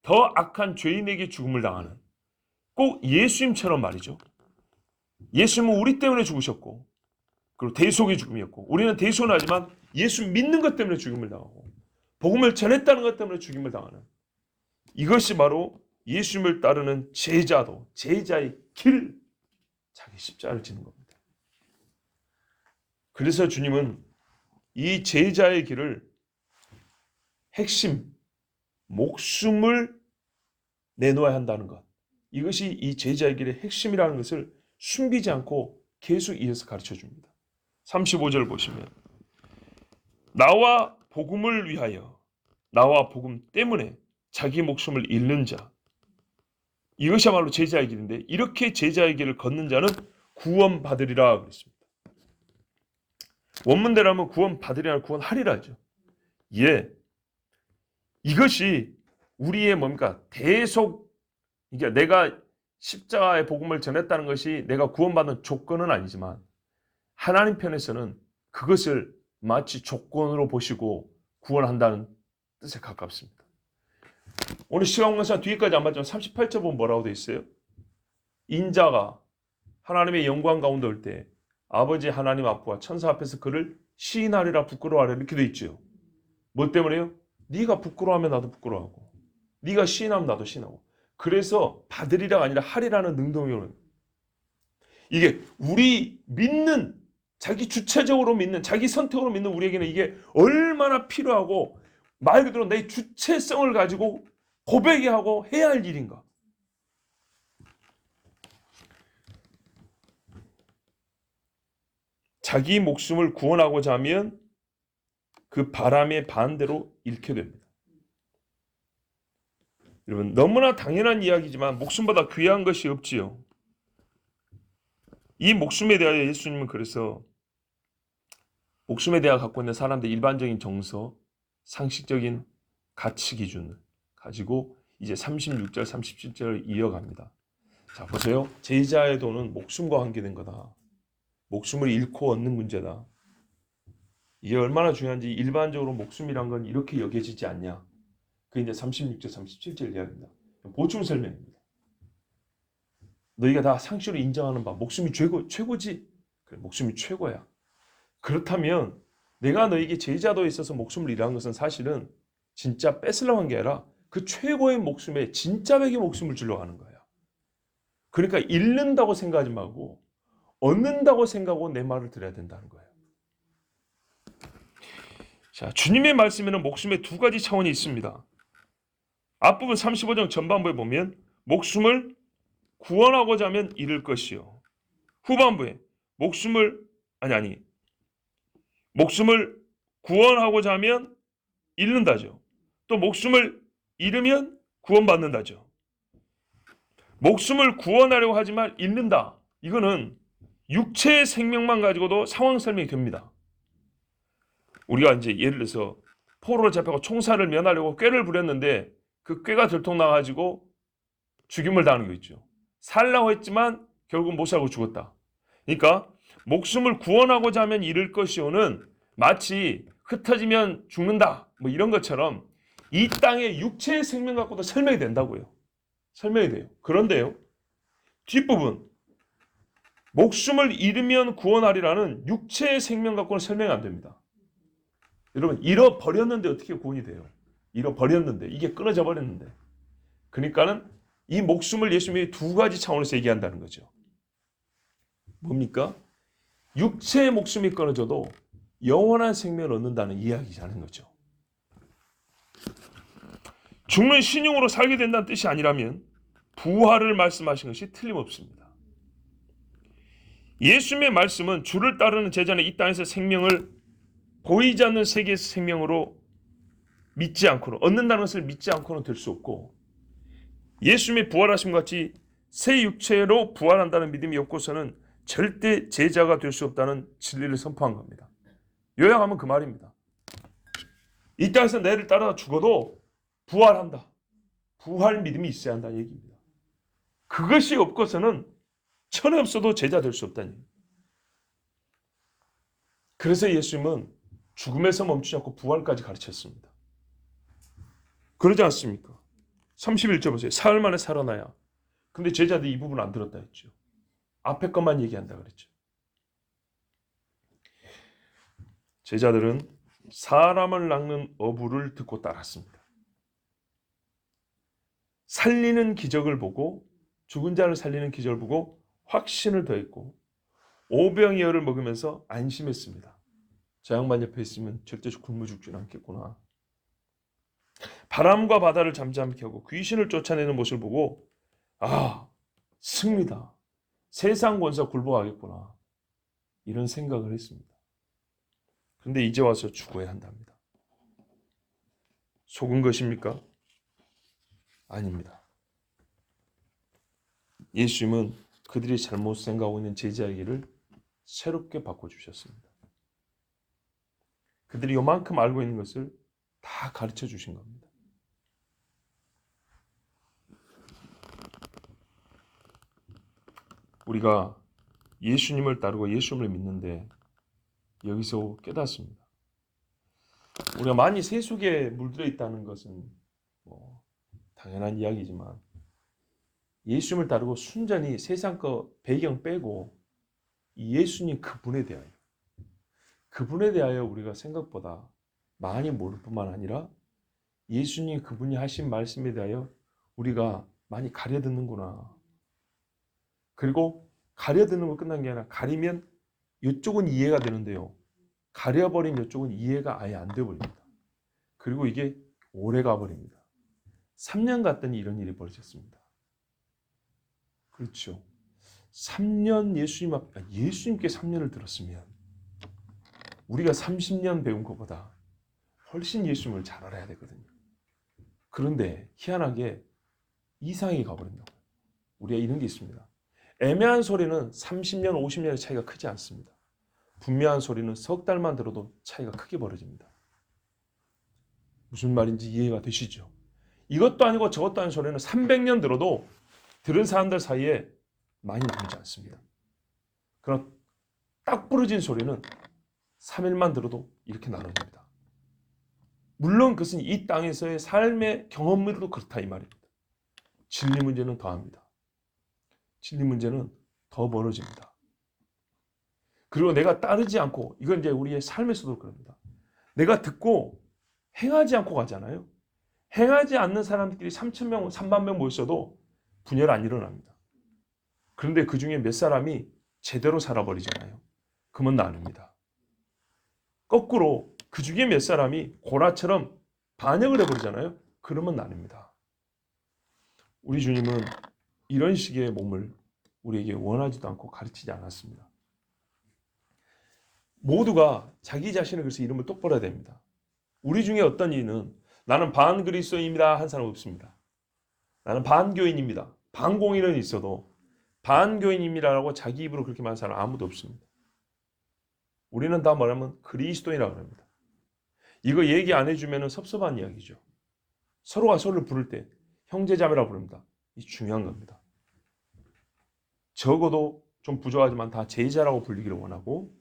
더 악한 죄인에게 죽음을 당하는 꼭 예수님처럼 말이죠. 예수님은 우리 때문에 죽으셨고 그리고 대속의 죽음이었고 우리는 대속은 하지만 예수 믿는 것 때문에 죽임을 당하고 복음을 전했다는 것 때문에 죽임을 당하는 이것이 바로 예수님을 따르는 제자도 제자의 길 자기 십자가를 지는 겁니다. 그래서 주님은 이 제자의 길을 핵심 목숨을 내놓아야 한다는 것 이것이 이 제자의 길의 핵심이라는 것을 숨기지 않고 계속 이어서 가르쳐 줍니다. 35절 보시면 나와 복음을 위하여 나와 복음 때문에 자기 목숨을 잃는 자 이것이야말로 제자의 길인데 이렇게 제자의 길을 걷는 자는 구원받으리라 그랬습니다. 원문대로하면 구원받으리라 구원하리라죠. 예, 이것이 우리의 뭡니까 대속 이게 내가 십자가의 복음을 전했다는 것이 내가 구원받는 조건은 아니지만 하나님 편에서는 그것을 마치 조건으로 보시고 구원한다는 뜻에 가깝습니다. 오늘 시간강사 뒤에까지 안 봤지만 38절 보면 뭐라고 되어 있어요? 인자가 하나님의 영광 가운데 올 때 아버지 하나님 앞과 천사 앞에서 그를 시인하리라 부끄러워하리라 이렇게 되어 있죠. 뭐 때문에요? 네가 부끄러워하면 나도 부끄러워하고 네가 시인하면 나도 시인하고 그래서 받으리라가 아니라 하리라는 능동으로 이게 우리 믿는 자기 주체적으로 믿는 자기 선택으로 믿는 우리에게는 이게 얼마나 필요하고 말 그대로 내 주체성을 가지고 고백하고 해야 할 일인가. 자기 목숨을 구원하고자 하면 그 바람의 반대로 잃게 됩니다. 여러분 너무나 당연한 이야기지만 목숨보다 귀한 것이 없지요. 이 목숨에 대하여 예수님은 그래서 목숨에 대하여 갖고 있는 사람들의 일반적인 정서, 상식적인 가치 기준을 가지고 이제 36절, 37절을 이어갑니다. 자 보세요. 제자의 도는 목숨과 관계된 거다. 목숨을 잃고 얻는 문제다. 이게 얼마나 중요한지 일반적으로 목숨이란 건 이렇게 여겨지지 않냐. 그게 이제 36절, 37절 이야기입니다. 보충 설명입니다. 너희가 다 상식으로 인정하는 바 목숨이 최고지. 그래, 목숨이 최고야. 그렇다면 내가 너에게 제자도에 있어서 목숨을 잃은 것은 사실은 진짜 뺏으려고 한 게 아니라 그 최고의 목숨에 진짜 백의 목숨을 주려고 하는 거야. 그러니까 잃는다고 생각하지 말고 얻는다고 생각하고 내 말을 들어야 된다는 거예요. 자, 주님의 말씀에는 목숨의 두 가지 차원이 있습니다. 앞부분 35장 전반부에 보면 목숨을 구원하고자 하면 잃을 것이요. 후반부에 목숨을 구원하고자 하면 잃는다죠. 또 목숨을 잃으면 구원받는다죠. 목숨을 구원하려고 하지만 잃는다. 이거는 육체의 생명만 가지고도 상황 설명이 됩니다. 우리가 이제 예를 들어서 포로로 잡혀서 총살을 면하려고 꾀를 부렸는데 그 꾀가 들통나가지고 죽임을 당하는 거 있죠. 살라고 했지만 결국 못 살고 죽었다. 그러니까 목숨을 구원하고자 하면 잃을 것이오는 마치 흩어지면 죽는다 뭐 이런 것처럼 이 땅의 육체의 생명 갖고도 설명이 된다고요. 설명이 돼요. 그런데요. 뒷부분 목숨을 잃으면 구원하리라는 육체의 생명 갖고는 설명이 안 됩니다. 여러분 잃어버렸는데 어떻게 구원이 돼요? 잃어버렸는데 이게 끊어져 버렸는데 그러니까는 이 목숨을 예수님이 두 가지 차원에서 얘기한다는 거죠. 뭡니까? 육체의 목숨이 끊어져도 영원한 생명을 얻는다는 이야기라는 거죠. 죽는 신용으로 살게 된다는 뜻이 아니라면 부활을 말씀하신 것이 틀림없습니다. 예수님의 말씀은 주를 따르는 제자는 이 땅에서 생명을 보이지 않는 세계에서 생명으로 믿지 않고는 얻는다는 것을 믿지 않고는 될 수 없고 예수님의 부활하심 같이 새 육체로 부활한다는 믿음이 없고서는 절대 제자가 될 수 없다는 진리를 선포한 겁니다. 요약하면 그 말입니다. 이 땅에서 내를 따라 죽어도 부활한다. 부활 믿음이 있어야 한다는 얘기입니다. 그것이 없고서는 천에 없어도 제자 될 수 없다는 얘기입니다. 그래서 예수님은 죽음에서 멈추지 않고 부활까지 가르쳤습니다. 그러지 않습니까? 31절 보세요. 사흘 만에 살아나야 근데 제자들이 이 부분 안 들었다 했죠. 앞에 것만 얘기한다 그랬죠. 제자들은 사람을 낚는 어부를 듣고 따랐습니다. 살리는 기적을 보고, 죽은 자를 살리는 기적을 보고 확신을 더했고 오병이어를 먹으면서 안심했습니다. 저 양반 옆에 있으면 절대 굶어 죽지는 않겠구나. 바람과 바다를 잠잠케 하고 귀신을 쫓아내는 모습을 보고 아, 승리다. 세상 권세 굴복하겠구나. 이런 생각을 했습니다. 그런데 이제 와서 죽어야 한답니다. 속은 것입니까? 아닙니다. 예수님은 그들이 잘못 생각하고 있는 제자에게를 새롭게 바꿔주셨습니다. 그들이 요만큼 알고 있는 것을 다 가르쳐 주신 겁니다. 우리가 예수님을 따르고 예수님을 믿는데 여기서 깨닫습니다. 우리가 많이 세속에 물들어 있다는 것은 당연한 이야기지만 예수님을 따르고 순전히 세상 거 배경 빼고 예수님 그분에 대하여 우리가 생각보다 많이 모를 뿐만 아니라 예수님 그분이 하신 말씀에 대하여 우리가 많이 가려듣는구나. 그리고 가려듣는 거 끝난 게 아니라 가리면 이쪽은 이해가 되는데요. 가려버린 이쪽은 이해가 아예 안 되어버립니다. 그리고 이게 오래 가버립니다. 3년 갔더니 이런 일이 벌어졌습니다. 그렇죠. 3년 예수님께 3년을 들었으면 우리가 30년 배운 것보다 훨씬 예수님을 잘 알아야 되거든요. 그런데 희한하게 이상하게 가버린다고요. 우리가 이런 게 있습니다. 애매한 소리는 30년, 50년의 차이가 크지 않습니다. 분명한 소리는 석 달만 들어도 차이가 크게 벌어집니다. 무슨 말인지 이해가 되시죠? 이것도 아니고 저것도 아닌 소리는 300년 들어도 들은 사람들 사이에 많이 나오지 않습니다. 그러나 딱 부러진 소리는 3일만 들어도 이렇게 나눠집니다. 물론 그것은 이 땅에서의 삶의 경험으로도 그렇다 이 말입니다. 진리 문제는 더합니다. 진리 문제는 더 멀어집니다. 그리고 내가 따르지 않고, 이건 이제 우리의 삶에서도 그럽니다. 내가 듣고 행하지 않고 가잖아요. 행하지 않는 사람들끼리 3,000명, 3만 명 모였어도 분열 안 일어납니다. 그런데 그 중에 몇 사람이 제대로 살아버리잖아요. 그러면 나눕니다. 거꾸로 그 중에 몇 사람이 고라처럼 반역을 해버리잖아요. 그러면 나뉩니다. 우리 주님은 이런 식의 몸을 우리에게 원하지도 않고 가르치지 않았습니다. 모두가 자기 자신을 그래서 이름을 똑바로 해야 됩니다. 우리 중에 어떤 이는 나는 반그리스도인입니다 한 사람 없습니다. 나는 반교인입니다. 반공인은 있어도 반교인입니다라고 자기 입으로 그렇게 말하는 사람 아무도 없습니다. 우리는 다 뭐냐면 그리스도인이라고 합니다. 이거 얘기 안 해주면 섭섭한 이야기죠. 서로가 서로를 부를 때 형제자매라고 부릅니다. 이 중요한 겁니다. 적어도 좀 부족하지만 다 제자라고 불리기를 원하고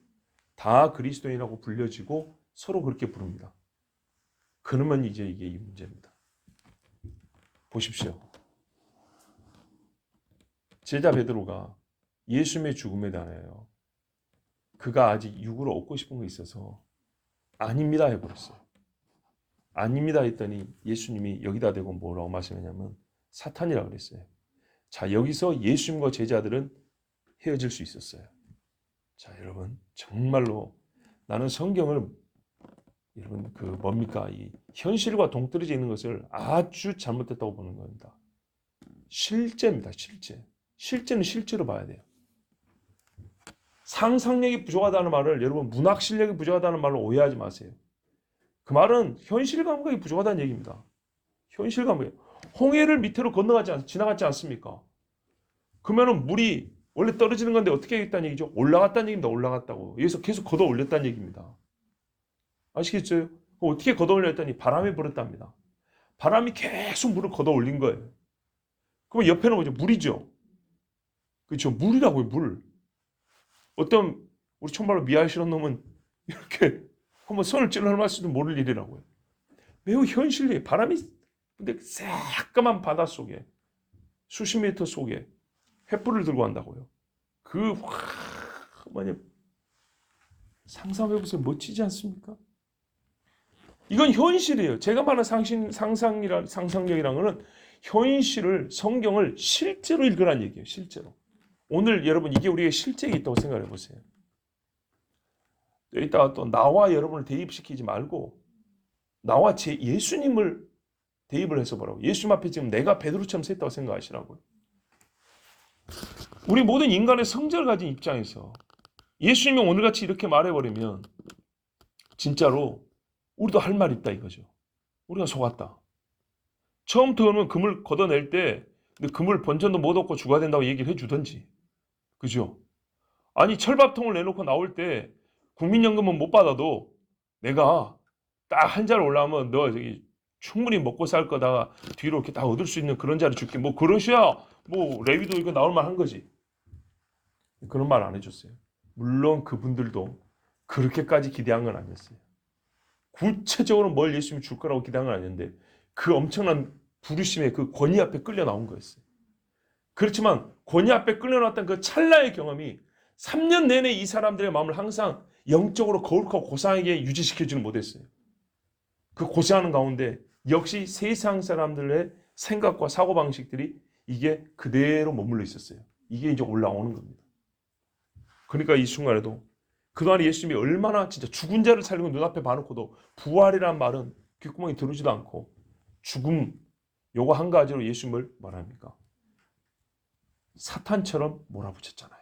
다 그리스도인이라고 불려지고 서로 그렇게 부릅니다. 그러면 이제 이게 이 문제입니다. 보십시오. 제자 베드로가 예수님의 죽음에 대하여 그가 아직 육으로 얻고 싶은 거 있어서 아닙니다 해버렸어요. 아닙니다 했더니 예수님이 여기다 대고 뭐라고 말씀하냐면 사탄이라고 그랬어요. 자, 여기서 예수님과 제자들은 헤어질 수 있었어요. 자, 여러분 정말로 나는 성경을 여러분 뭡니까? 이 현실과 동떨어져 있는 것을 아주 잘못됐다고 보는 겁니다. 실제입니다. 실제는 실제로 봐야 돼요. 상상력이 부족하다는 말을 여러분 문학 실력이 부족하다는 말로 오해하지 마세요. 그 말은 현실 감각이 부족하다는 얘기입니다. 현실 감각. 홍해를 밑으로 지나갔지 않습니까? 그러면은 물이 원래 떨어지는 건데 어떻게 했다는 얘기죠? 올라갔다는 얘기입니다. 올라갔다고. 여기서 계속 걷어 올렸다는 얘기입니다. 아시겠죠? 어떻게 걷어 올렸더니 바람이 불었답니다. 바람이 계속 물을 걷어 올린 거예요. 그럼 옆에는 뭐죠? 물이죠. 그렇죠? 물이라고요, 물. 어떤 우리 정말로 미아실한 놈은 이렇게 한번 손을 찔러낼 수도 모를 일이라고요. 매우 현실적이에요. 바람이 근데 새까만 바닷속에 수십 미터 속에 횃불을 들고 간다고요. 상상해보세요. 멋지지 않습니까? 이건 현실이에요. 제가 말하는 상상력이라는 거는 현실을, 성경을 실제로 읽으라는 얘기예요. 실제로. 오늘 여러분 이게 우리의 실제에 있다고 생각해 보세요. 이따가 또 나와 여러분을 대입시키지 말고 나와 예수님을 대입을 해서 보라고. 예수님 앞에 지금 내가 베드로처럼 서 있다고 생각하시라고요. 우리 모든 인간의 성질을 가진 입장에서 예수님이 오늘같이 이렇게 말해버리면 진짜로 우리도 할 말 있다 이거죠. 우리가 속았다. 처음부터는 금을 걷어낼 때 금을 본전도 못 얻고 죽어야 된다고 얘기를 해주던지. 그죠? 아니 철밥통을 내놓고 나올 때 국민연금은 못 받아도 내가 딱 한 자리 올라오면 너 저기 충분히 먹고 살 거다가 뒤로 이렇게 다 얻을 수 있는 그런 자리 줄게. 뭐 그러셔야 뭐 레위도 이거 나올 만한 거지. 그런 말 안 해줬어요. 물론 그분들도 그렇게까지 기대한 건 아니었어요. 구체적으로 뭘 예수님이 줄 거라고 기대한 건 아니었는데 그 엄청난 부르심의 그 권위 앞에 끌려 나온 거였어요. 그렇지만 권위 앞에 끌려 나왔던 그 찰나의 경험이 3년 내내 이 사람들의 마음을 항상 영적으로 거룩하고 고상하게 유지시켜주는 못했어요. 그 고생하는 가운데 역시 세상 사람들의 생각과 사고방식들이 이게 그대로 머물러 있었어요. 이게 이제 올라오는 겁니다. 그러니까 이 순간에도 그동안 예수님이 얼마나 진짜 죽은 자를 살리고 눈앞에 봐놓고도 부활이란 말은 귓구멍에 들어오지도 않고 죽음 요거 한 가지로 예수님을 말합니까? 사탄처럼 몰아붙였잖아요.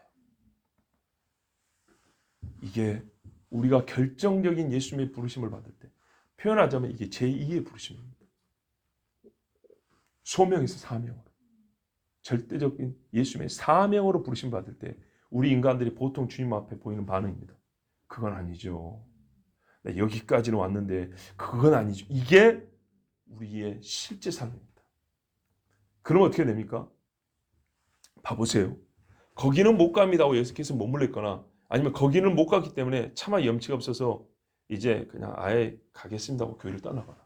이게 우리가 결정적인 예수님의 부르심을 받을 때 표현하자면 이게 제2의 부르심입니다. 소명에서 사명으로. 절대적인 예수님의 사명으로 부르심 받을 때 우리 인간들이 보통 주님 앞에 보이는 반응입니다. 그건 아니죠. 나 여기까지는 왔는데 그건 아니죠. 이게 우리의 실제 삶입니다. 그럼 어떻게 됩니까? 봐보세요. 거기는 못 갑니다고 예수께서 머물러 있거나 아니면 거기는 못 갔기 때문에 차마 염치가 없어서 이제 그냥 아예 가겠습니다 하고 교회를 떠나거나.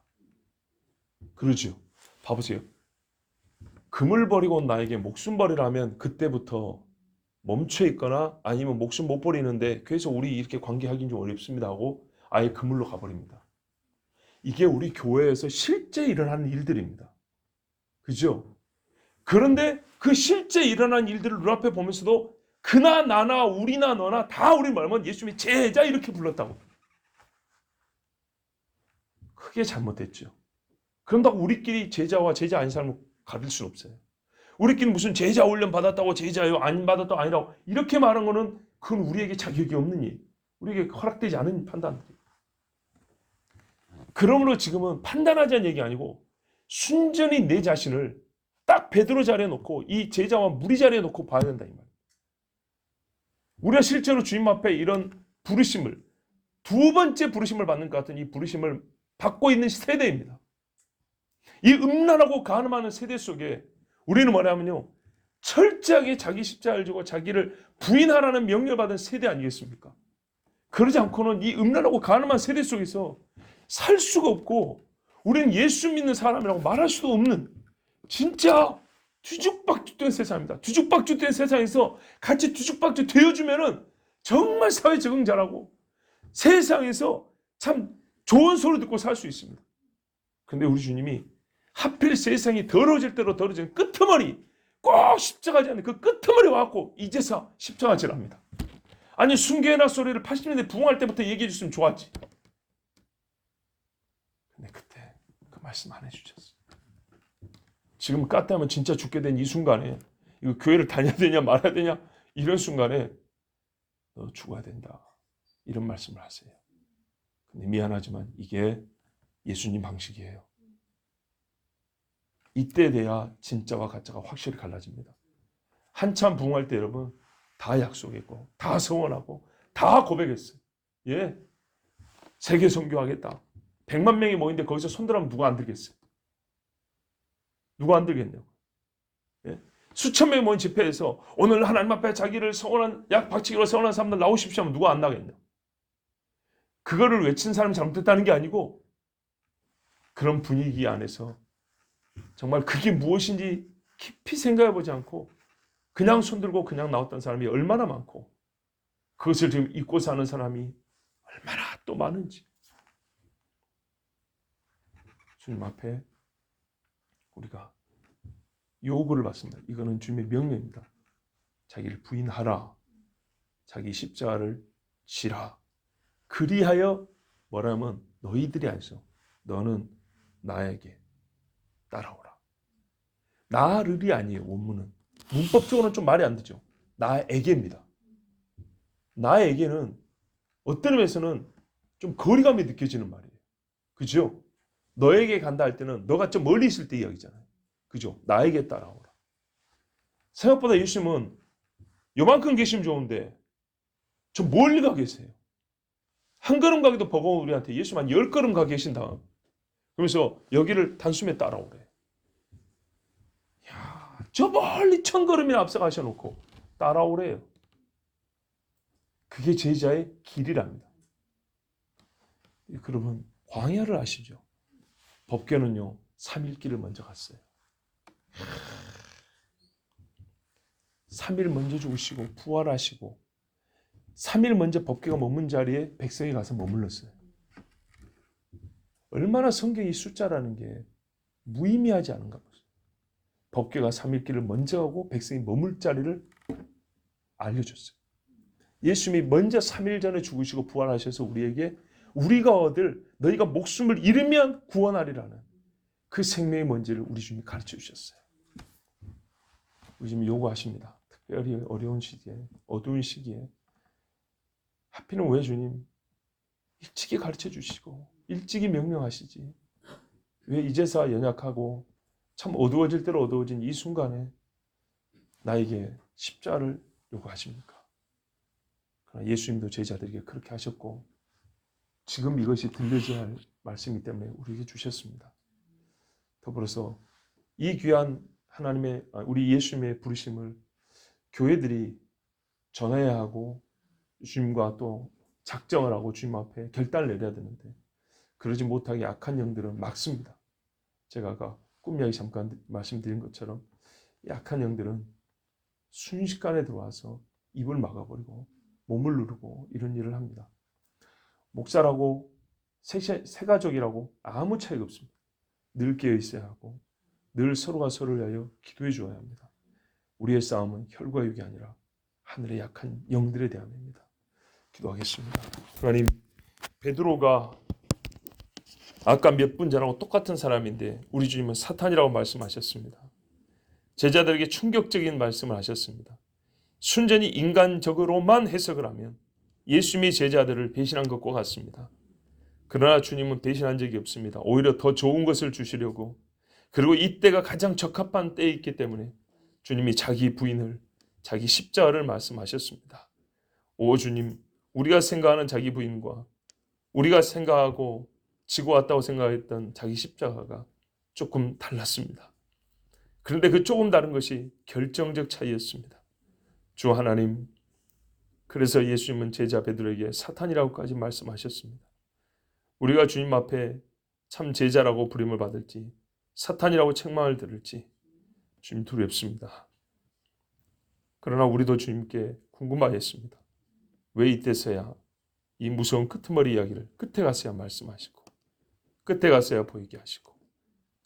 그러죠. 봐보세요. 금을 버리고 온 나에게 목숨 버리라면 그때부터 멈춰 있거나 아니면 목숨 못 버리는데 그래서 우리 이렇게 관계하기는 좀 어렵습니다 하고 아예 그물로 가버립니다. 이게 우리 교회에서 실제 일어나는 일들입니다. 그죠? 그런데 그 실제 일어난 일들을 눈앞에 보면서도 그나 나나 우리나 너나 다 우리 말만 예수님이 제자 이렇게 불렀다고. 크게 잘못됐죠. 그런다고 우리끼리 제자와 제자 아닌 사람을 가릴 수는 없어요. 우리끼리 무슨 제자 훈련 받았다고 제자요 안 받았다고 아니라고 이렇게 말한 거는 그건 우리에게 자격이 없는 일. 우리에게 허락되지 않은 판단들이에요. 그러므로 지금은 판단하자는 얘기 아니고 순전히 내 자신을 딱 베드로 자리에 놓고 이 제자와 무리 자리에 놓고 봐야 된다 이 말이에요. 우리가 실제로 주님 앞에 이런 부르심을 두 번째 부르심을 받는 것 같은 이 부르심을 받고 있는 세대입니다. 이 음란하고 간음하는 세대 속에 우리는 뭐냐면요. 철저하게 자기 십자가를 지고 자기를 부인하라는 명령을 받은 세대 아니겠습니까? 그러지 않고는 이 음란하고 간음한 세대 속에서 살 수가 없고 우리는 예수 믿는 사람이라고 말할 수도 없는 진짜 뒤죽박죽된 세상입니다. 뒤죽박죽된 세상에서 같이 뒤죽박죽 되어주면은 정말 사회 적응 잘하고 세상에서 참 좋은 소리 듣고 살 수 있습니다. 근데 우리 주님이 하필 세상이 더러워질 대로 더러워지는 끄트머리 꼭 십자가지 않는 그 끄트머리 와갖고 이제서 십자가질 합니다. 아니 순교해라 소리를 80년대 부흥할 때부터 얘기해 줬으면 좋았지. 근데 그때 그 말씀 안 해주셨어. 지금 까딱하면 진짜 죽게 된 이 순간에 이거 교회를 다녀야 되냐 말아야 되냐 이런 순간에 너 죽어야 된다. 이런 말씀을 하세요. 근데 미안하지만 이게 예수님 방식이에요. 이때 돼야 진짜와 가짜가 확실히 갈라집니다. 한참 부흥할 때 여러분 다 약속했고 다 서원하고 다 고백했어요. 예, 세계 선교하겠다. 100만 명이 모인데 거기서 손들하면 누가 안 들겠어요? 누가 안 들겠냐고. 예? 수천 명이 모인 집회에서 오늘 하나님 앞에 자기를 서원한 약 박치기로 서원한 사람들 나오십시오 하면 누가 안 나겠냐. 그거를 외친 사람이 잘못됐다는 게 아니고 그런 분위기 안에서 정말 그게 무엇인지 깊이 생각해 보지 않고 그냥 손들고 그냥 나왔던 사람이 얼마나 많고 그것을 지금 잊고 사는 사람이 얼마나 또 많은지 주님 앞에 우리가 요구를 받습니다. 이거는 주님의 명령입니다. 자기를 부인하라. 자기 십자가를 지라. 그리하여 뭐라면 너희들이 아니죠. 너는 나에게 따라오라. 나를이 아니에요. 원문은. 문법적으로는 좀 말이 안 되죠. 나에게입니다. 나에게는 어떤 의미에서는 좀 거리감이 느껴지는 말이에요. 그죠? 너에게 간다 할 때는 너가 좀 멀리 있을 때 이야기잖아요. 그죠? 나에게 따라오라. 생각보다 예수님은 요만큼 계시면 좋은데 좀 멀리 가 계세요. 한 걸음 가기도 버거운 우리한테 예수님 한 10걸음 가 계신 다음 그러면서 여기를 단숨에 따라오래. 야, 저 멀리 1000걸음이나 앞서 가셔놓고 따라오래요. 그게 제자의 길이랍니다. 그러면 광야를 아시죠? 법궤는요 3일 길을 먼저 갔어요. 3일 먼저 죽으시고 부활하시고 3일 먼저 법궤가 머문 자리에 백성이 가서 머물렀어요. 얼마나 성경이 숫자라는 게 무의미하지 않은가 보세요. 법궤가 3일 길을 먼저 가고 백성이 머물 자리를 알려줬어요. 예수님이 먼저 3일 전에 죽으시고 부활하셔서 우리에게 우리가 얻을 너희가 목숨을 잃으면 구원하리라는 그 생명의 뭔지를 우리 주님이 가르쳐 주셨어요. 우리 주님이 요구하십니다. 특별히 어려운 시기에 어두운 시기에 하필은 왜 주님 일찍이 가르쳐 주시고 일찍이 명령하시지 왜 이제서 연약하고 참 어두워질 대로 어두워진 이 순간에 나에게 십자가를 요구하십니까? 그러나 예수님도 제자들에게 그렇게 하셨고 지금 이것이 들려져야 할 말씀이기 때문에 우리에게 주셨습니다. 더불어서 이 귀한 하나님의 우리 예수님의 부르심을 교회들이 전해야 하고 주님과 또 작정을 하고 주님 앞에 결단을 내려야 되는데 그러지 못하게 악한 영들은 막습니다. 제가 아까 꿈 이야기 잠깐 말씀드린 것처럼 약한 영들은 순식간에 들어와서 입을 막아버리고 몸을 누르고 이런 일을 합니다. 목사라고 새가족이라고 아무 차이가 없습니다. 늘 깨어 있어야 하고 늘 서로가 서로를 위하여 기도해 주어야 합니다. 우리의 싸움은 혈과 육이 아니라 하늘의 약한 영들에 대함입니다. 기도하겠습니다. 하나님, 베드로가 아까 몇 분 전하고 똑같은 사람인데 우리 주님은 사탄이라고 말씀하셨습니다. 제자들에게 충격적인 말씀을 하셨습니다. 순전히 인간적으로만 해석을 하면 예수님이 제자들을 배신한 것과 같습니다. 그러나 주님은 배신한 적이 없습니다. 오히려 더 좋은 것을 주시려고 그리고 이때가 가장 적합한 때이기 때문에 주님이 자기 부인을 자기 십자가를 말씀하셨습니다. 오 주님, 우리가 생각하는 자기 부인과 우리가 생각하고 지고 왔다고 생각했던 자기 십자가가 조금 달랐습니다. 그런데 그 조금 다른 것이 결정적 차이였습니다. 주 하나님, 그래서 예수님은 제자 베드로에게 사탄이라고까지 말씀하셨습니다. 우리가 주님 앞에 참 제자라고 부름을 받을지 사탄이라고 책망을 들을지 주님 두렵습니다. 그러나 우리도 주님께 궁금하였습니다. 왜 이때서야 이 무서운 끄트머리 이야기를 끝에 가서야 말씀하시고 끝에 가서야 보이게 하시고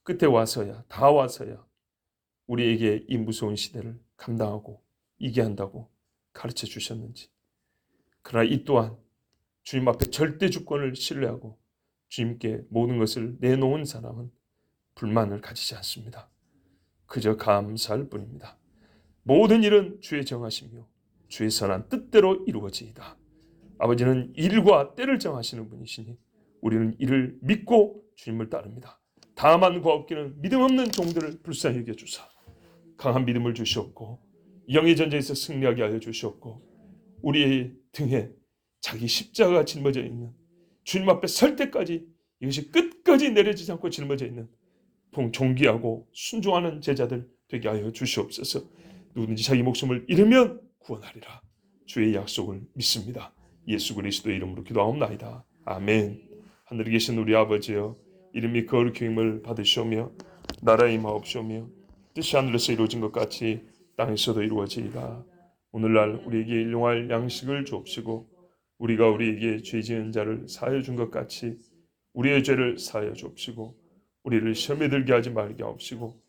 끝에 와서야 다 와서야 우리에게 이 무서운 시대를 감당하고 이겨야 한다고 가르쳐 주셨는지. 그러나 이 또한 주님 앞에 절대 주권을 신뢰하고 주님께 모든 것을 내놓은 사람은 불만을 가지지 않습니다. 그저 감사할 뿐입니다. 모든 일은 주의 정하시며 주의 선한 뜻대로 이루어지이다. 아버지는 일과 때를 정하시는 분이시니 우리는 이를 믿고 주님을 따릅니다. 다만 구하옵기는 믿음 없는 종들을 불쌍히 여겨주사 강한 믿음을 주시옵고 영의 전쟁에서 승리하게 하여 주시옵고 우리의 등에 자기 십자가가 짊어져 있는 주님 앞에 설 때까지 이것이 끝까지 내려지지 않고 짊어져 있는 존귀하고 순종하는 제자들 되게 하여 주시옵소서. 누구든지 자기 목숨을 잃으면 구원하리라. 주의 약속을 믿습니다. 예수 그리스도의 이름으로 기도하옵나이다. 아멘. 하늘에 계신 우리 아버지여, 이름이 거룩히 힘을 받으시오며 나라의 임하옵시오며 뜻이 하늘에서 이루어진 것 같이 땅에서도 이루어지이다. 오늘날 우리에게 일용할 양식을 주옵시고 우리가 우리에게 죄 지은 자를 사하여 준 것 같이 우리의 죄를 사하여 주옵시고 우리를 시험에 들게 하지 말게 하옵시고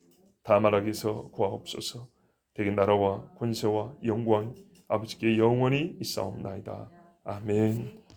다만 악에서 구하옵소서. 대개 나라와 권세와 영광 아버지께 영원히 있사옵나이다. 아멘.